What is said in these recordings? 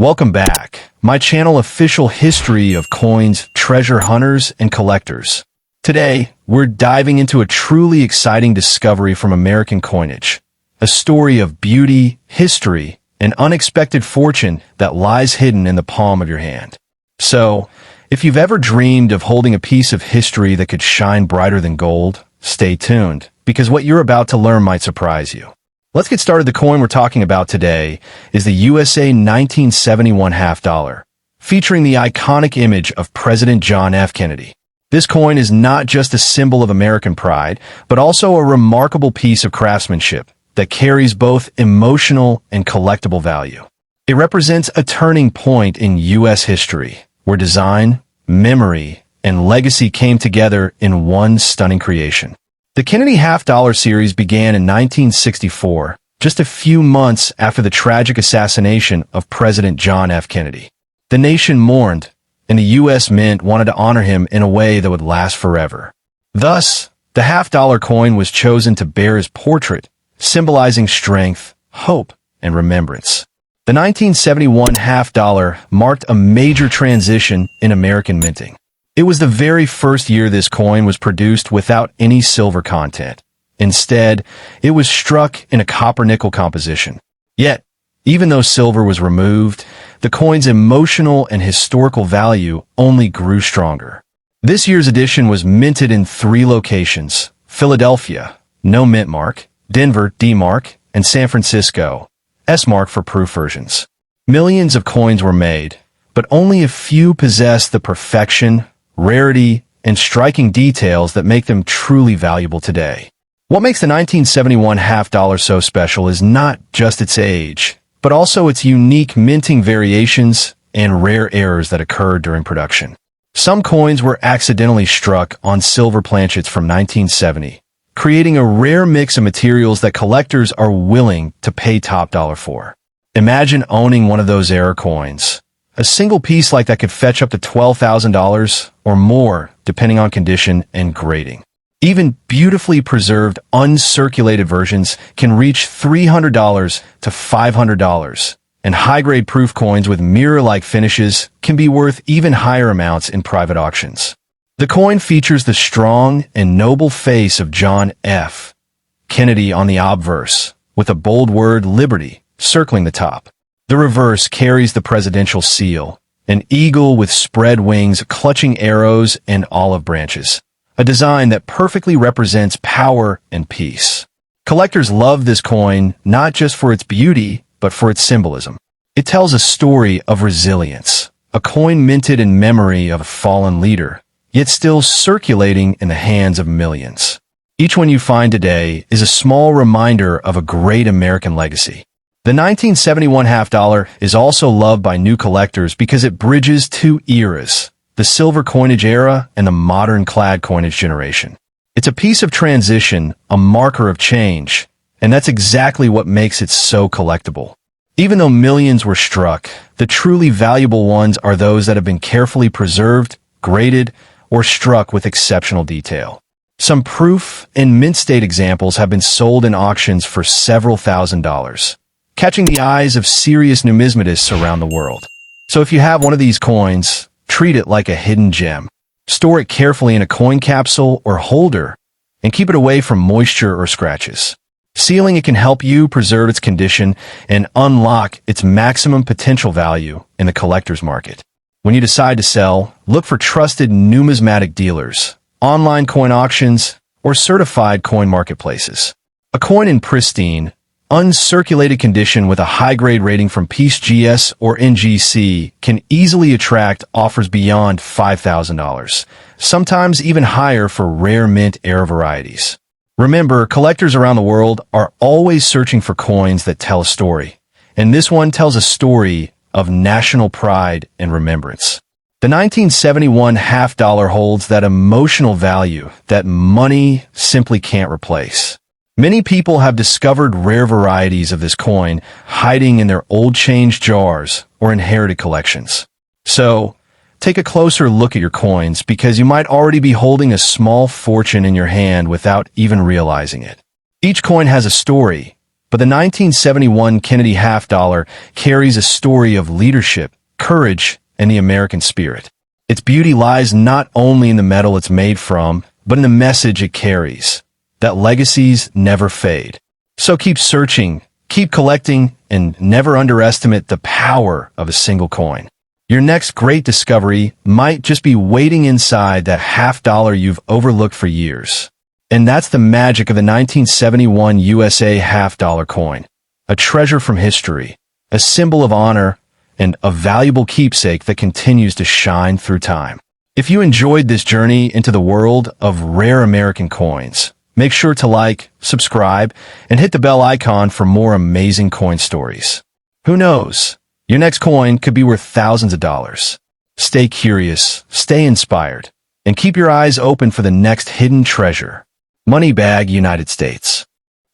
Welcome back. My channel official history of coins, treasure hunters, and collectors. Today, we're diving into a truly exciting discovery from American coinage. A story of beauty, history, and unexpected fortune that lies hidden in the palm of your hand. So, if you've ever dreamed of holding a piece of history that could shine brighter than gold, stay tuned, because what you're about to learn might surprise you. Let's get started. The coin we're talking about today is the USA 1971 half dollar, featuring the iconic image of President John F. Kennedy. This coin is not just a symbol of American pride, but also a remarkable piece of craftsmanship that carries both emotional and collectible value. It represents a turning point in U.S. history, where design, memory, and legacy came together in one stunning creation. The Kennedy Half Dollar series began in 1964, just a few months after the tragic assassination of President John F. Kennedy. The nation mourned, and the U.S. Mint wanted to honor him in a way that would last forever. Thus, the half-dollar coin was chosen to bear his portrait, symbolizing strength, hope, and remembrance. The 1971 half dollar marked a major transition in American minting. It was the very first year this coin was produced without any silver content. Instead, it was struck in a copper-nickel composition. Yet, even though silver was removed, the coin's emotional and historical value only grew stronger. This year's edition was minted in 3 locations: Philadelphia, no Mintmark; Denver, D-Mark; and San Francisco, S-Mark for proof versions. Millions of coins were made, but only a few possessed the perfection, rarity, and striking details that make them truly valuable today. What makes the 1971 half dollar so special is not just its age, but also its unique minting variations and rare errors that occurred during production. Some coins were accidentally struck on silver planchets from 1970, creating a rare mix of materials that collectors are willing to pay top dollar for. Imagine owning one of those error coins. A single piece like that could fetch up to $12,000 or more, depending on condition and grading. Even beautifully preserved, uncirculated versions can reach $300 to $500, and high-grade proof coins with mirror-like finishes can be worth even higher amounts in private auctions. The coin features the strong and noble face of John F. Kennedy on the obverse, with a bold word Liberty circling the top. The reverse carries the presidential seal, an eagle with spread wings clutching arrows and olive branches, a design that perfectly represents power and peace. Collectors love this coin not just for its beauty, but for its symbolism. It tells a story of resilience, a coin minted in memory of a fallen leader, yet still circulating in the hands of millions. Each one you find today is a small reminder of a great American legacy. The 1971 half dollar is also loved by new collectors because it bridges 2 eras, the silver coinage era and the modern clad coinage generation. It's a piece of transition, a marker of change, and that's exactly what makes it so collectible. Even though millions were struck, the truly valuable ones are those that have been carefully preserved, graded, or struck with exceptional detail. Some proof and mint state examples have been sold in auctions for several $1,000s, catching the eyes of serious numismatists around the world. So if you have one of these coins, treat it like a hidden gem. Store it carefully in a coin capsule or holder, and keep it away from moisture or scratches. Sealing it can help you preserve its condition and unlock its maximum potential value in the collector's market. When you decide to sell, look for trusted numismatic dealers, online coin auctions, or certified coin marketplaces. A coin in pristine, uncirculated condition with a high-grade rating from PeaceGS or NGC can easily attract offers beyond $5,000, sometimes even higher for rare mint era varieties. Remember, collectors around the world are always searching for coins that tell a story, and this one tells a story of national pride and remembrance. The 1971 half dollar holds that emotional value that money simply can't replace. Many people have discovered rare varieties of this coin hiding in their old change jars or inherited collections. So, take a closer look at your coins because you might already be holding a small fortune in your hand without even realizing it. Each coin has a story, But the 1971 Kennedy Half Dollar carries a story of leadership, courage, and the American spirit. Its beauty lies not only in the metal it's made from, but in the message it carries, that legacies never fade. So keep searching, keep collecting, and never underestimate the power of a single coin. Your next great discovery might just be waiting inside that half dollar you've overlooked for years. And that's the magic of the 1971 USA half dollar coin. A treasure from history, a symbol of honor, and a valuable keepsake that continues to shine through time. If you enjoyed this journey into the world of rare American coins, make sure to like, subscribe, and hit the bell icon for more amazing coin stories. Who knows? Your next coin could be worth thousands of dollars. Stay curious, stay inspired, and keep your eyes open for the next hidden treasure. Money Bag, United States.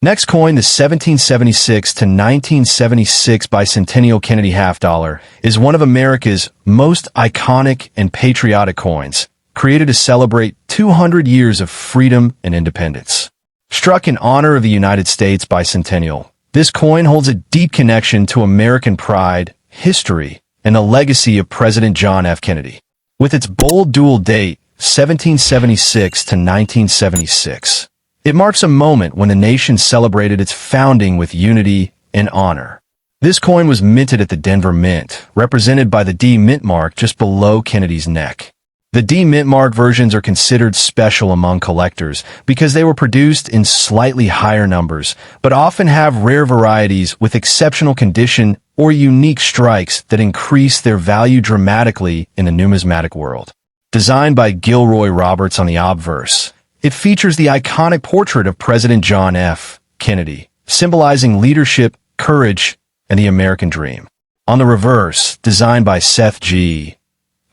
Next coin, the 1776 to 1976 Bicentennial Kennedy Half Dollar, is one of America's most iconic and patriotic coins, created to celebrate 200 years of freedom and independence. Struck in honor of the United States bicentennial, this coin holds a deep connection to American pride, history, and the legacy of President John F. Kennedy. With its bold dual date, 1776 to 1976, it marks a moment when the nation celebrated its founding with unity and honor. This coin was minted at the Denver Mint, represented by the D Mintmark just below Kennedy's neck. The D Mintmark versions are considered special among collectors because they were produced in slightly higher numbers, but often have rare varieties with exceptional condition or unique strikes that increase their value dramatically in the numismatic world. Designed by Gilroy Roberts on the obverse, it features the iconic portrait of President John F. Kennedy, symbolizing leadership, courage, and the American dream. On the reverse, designed by Seth G.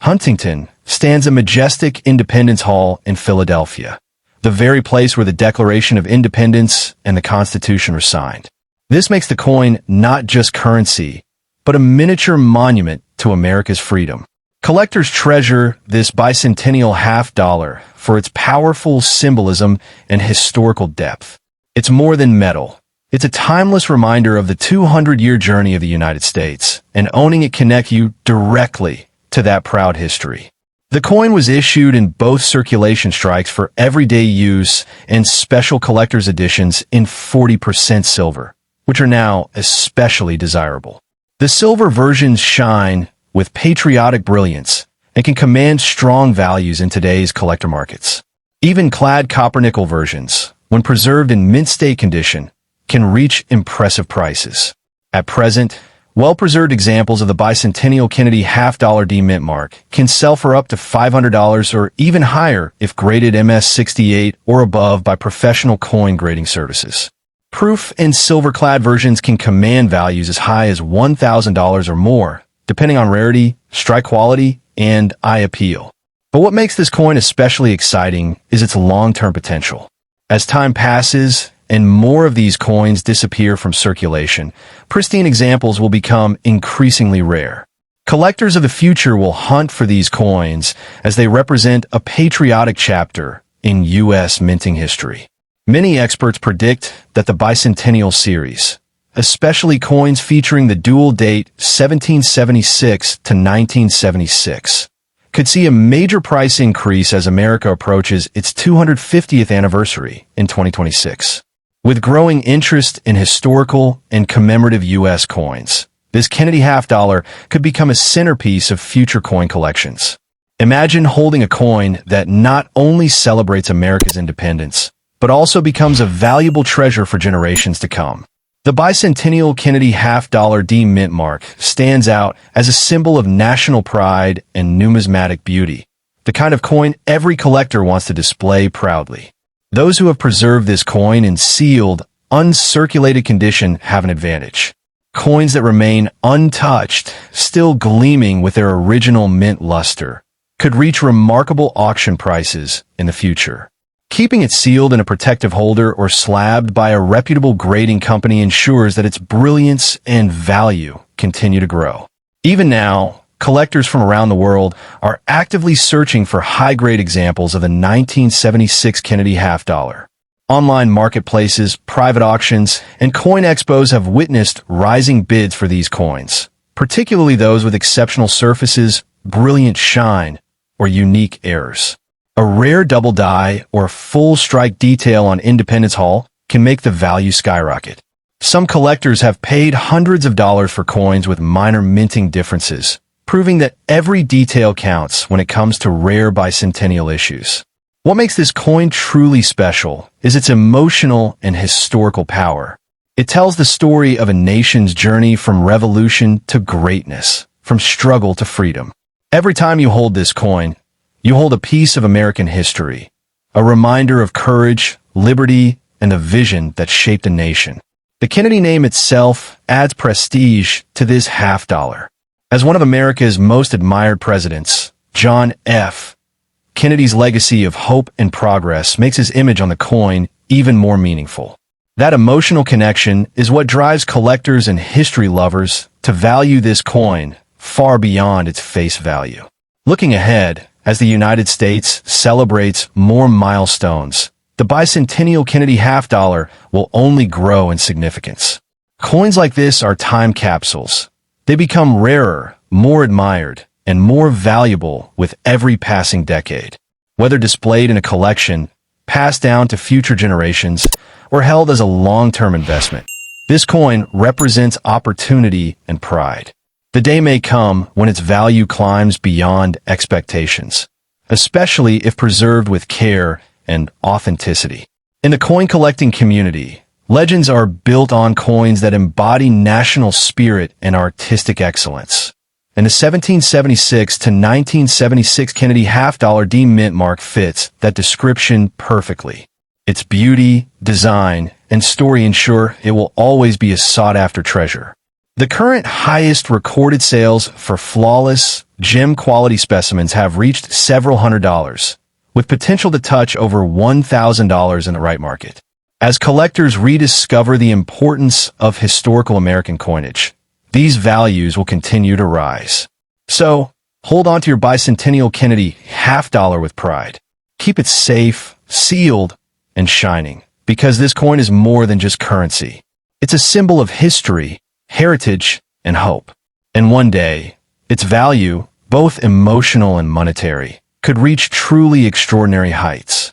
Huntington, stands a majestic Independence Hall in Philadelphia, the very place where the Declaration of Independence and the Constitution were signed. This makes the coin not just currency, but a miniature monument to America's freedom. Collectors treasure this bicentennial half dollar for its powerful symbolism and historical depth. It's more than metal. It's a timeless reminder of the 200-year journey of the United States, and owning it connects you directly to that proud history. The coin was issued in both circulation strikes for everyday use and special collector's editions in 40% silver, which are now especially desirable. The silver versions shine with patriotic brilliance and can command strong values in today's collector markets. Even clad copper-nickel versions, when preserved in mint state condition, can reach impressive prices. At present, well-preserved examples of the Bicentennial Kennedy Half Dollar D Mintmark can sell for up to $500 or even higher if graded MS-68 or above by professional coin grading services. Proof and silver-clad versions can command values as high as $1,000 or more, depending on rarity, strike quality, and eye appeal. But what makes this coin especially exciting is its long-term potential. As time passes and more of these coins disappear from circulation, pristine examples will become increasingly rare. Collectors of the future will hunt for these coins as they represent a patriotic chapter in U.S. minting history. Many experts predict that the Bicentennial series, especially coins featuring the dual date 1776 to 1976, could see a major price increase as America approaches its 250th anniversary in 2026. With growing interest in historical and commemorative U.S. coins, this Kennedy half dollar could become a centerpiece of future coin collections. Imagine holding a coin that not only celebrates America's independence, but also becomes a valuable treasure for generations to come. The Bicentennial Kennedy Half Dollar D Mintmark stands out as a symbol of national pride and numismatic beauty, the kind of coin every collector wants to display proudly. Those who have preserved this coin in sealed, uncirculated condition have an advantage. Coins that remain untouched, still gleaming with their original mint luster, could reach remarkable auction prices in the future. Keeping it sealed in a protective holder or slabbed by a reputable grading company ensures that its brilliance and value continue to grow. Even now, collectors from around the world are actively searching for high-grade examples of the 1976 Kennedy half dollar. Online marketplaces, private auctions, and coin expos have witnessed rising bids for these coins, particularly those with exceptional surfaces, brilliant shine, or unique errors. A rare double die or full strike detail on Independence Hall can make the value skyrocket. Some collectors have paid hundreds of dollars for coins with minor minting differences, proving that every detail counts when it comes to rare bicentennial issues. What makes this coin truly special is its emotional and historical power. It tells the story of a nation's journey from revolution to greatness, from struggle to freedom. Every time you hold this coin, you hold a piece of American history, a reminder of courage, liberty, and the vision that shaped a nation. The Kennedy name itself adds prestige to this half dollar. As one of America's most admired presidents, John F. Kennedy's legacy of hope and progress makes his image on the coin even more meaningful. That emotional connection is what drives collectors and history lovers to value this coin far beyond its face value. Looking ahead, as the United States celebrates more milestones, the Bicentennial Kennedy Half Dollar will only grow in significance. Coins like this are time capsules. They become rarer, more admired, and more valuable with every passing decade. Whether displayed in a collection, passed down to future generations, or held as a long-term investment, this coin represents opportunity and pride. The day may come when its value climbs beyond expectations, especially if preserved with care and authenticity. In the coin collecting community, legends are built on coins that embody national spirit and artistic excellence. And the 1776 to 1976 Kennedy Half Dollar D Mintmark fits that description perfectly. Its beauty, design, and story ensure it will always be a sought-after treasure. The current highest recorded sales for flawless, gem-quality specimens have reached several $100s, with potential to touch over $1,000 in the right market. As collectors rediscover the importance of historical American coinage, these values will continue to rise. So, hold on to your Bicentennial Kennedy Half Dollar with pride. Keep it safe, sealed, and shining, because this coin is more than just currency. It's a symbol of history, heritage, and hope. And one day, its value, both emotional and monetary, could reach truly extraordinary heights.